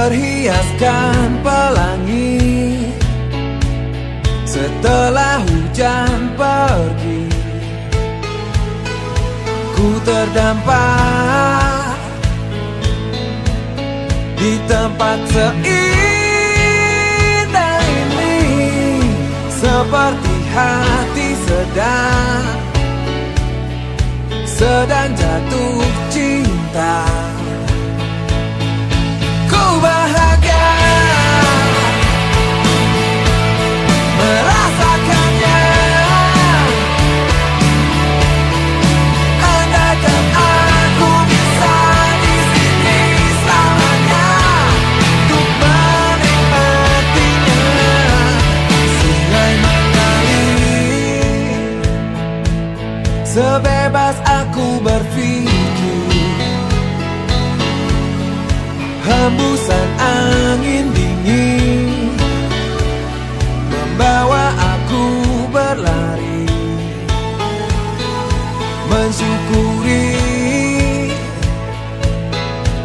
berhiaskan pelangi. Setelah hujan pergi, ku terdampar di tempat seindah ini, seperti hati sedang jatuh cinta. Ku bahagia merasakannya. Andaikan aku bisa di sini selamanya untuk menikmatinya. Sungai mengalir sebebas aku berpikir, hembusan angin dingin membawa aku berlari, mensyukuri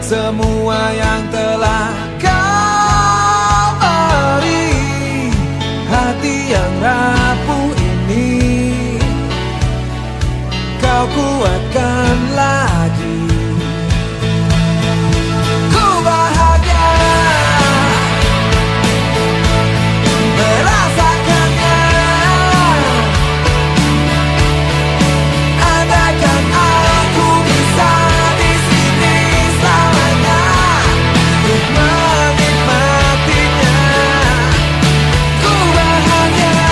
semua yang telah kau beri. Hati yang rapuh ini kau kuatkan lagi. Ku bahagia merasakannya. Andaikan aku bisa di sini selamanya untuk menikmatinya. Ku bahagia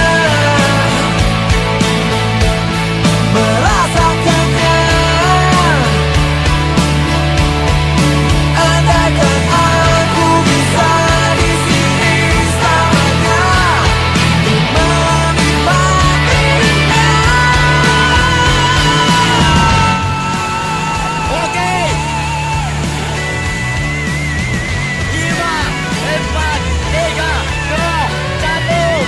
merasakannya. Andaikan aku bisa di sini selamanya untuk menikmatinya. Oke. 5, 4, 3, 2, 1.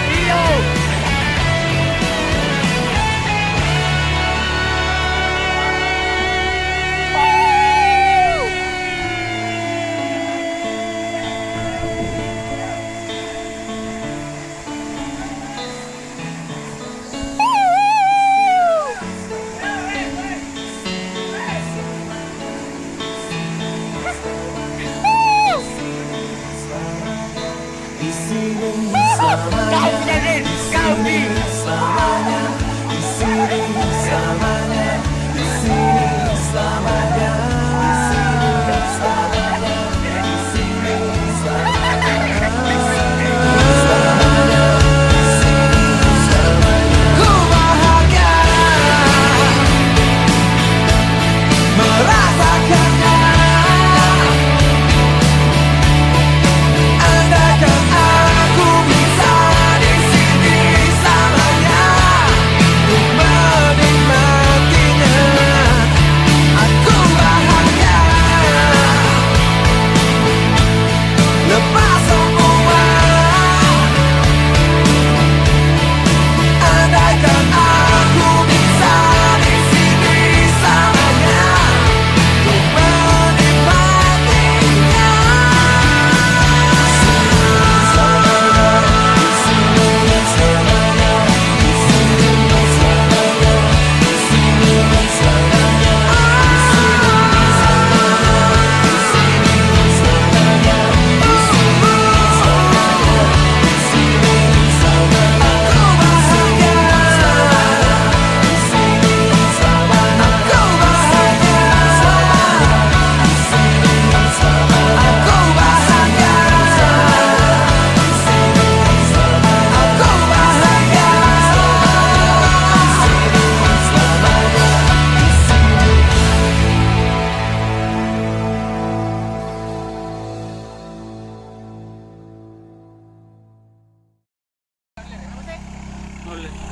Iyo. Di sini Kau selamanya, Bidadari, kau di sini selamanya, di sini selamanya, di sini selamanya, di sini selamanya, di sini selamanya, selamanya, di sini selamanya. Ku bahagia merasakannya. Andaikan aku bisa di sini selamanya untuk menikmatinya. Aku bahagia lepas semua. Andaikan aku bisa di sini selamanya untuk menikmatinya. Boleh.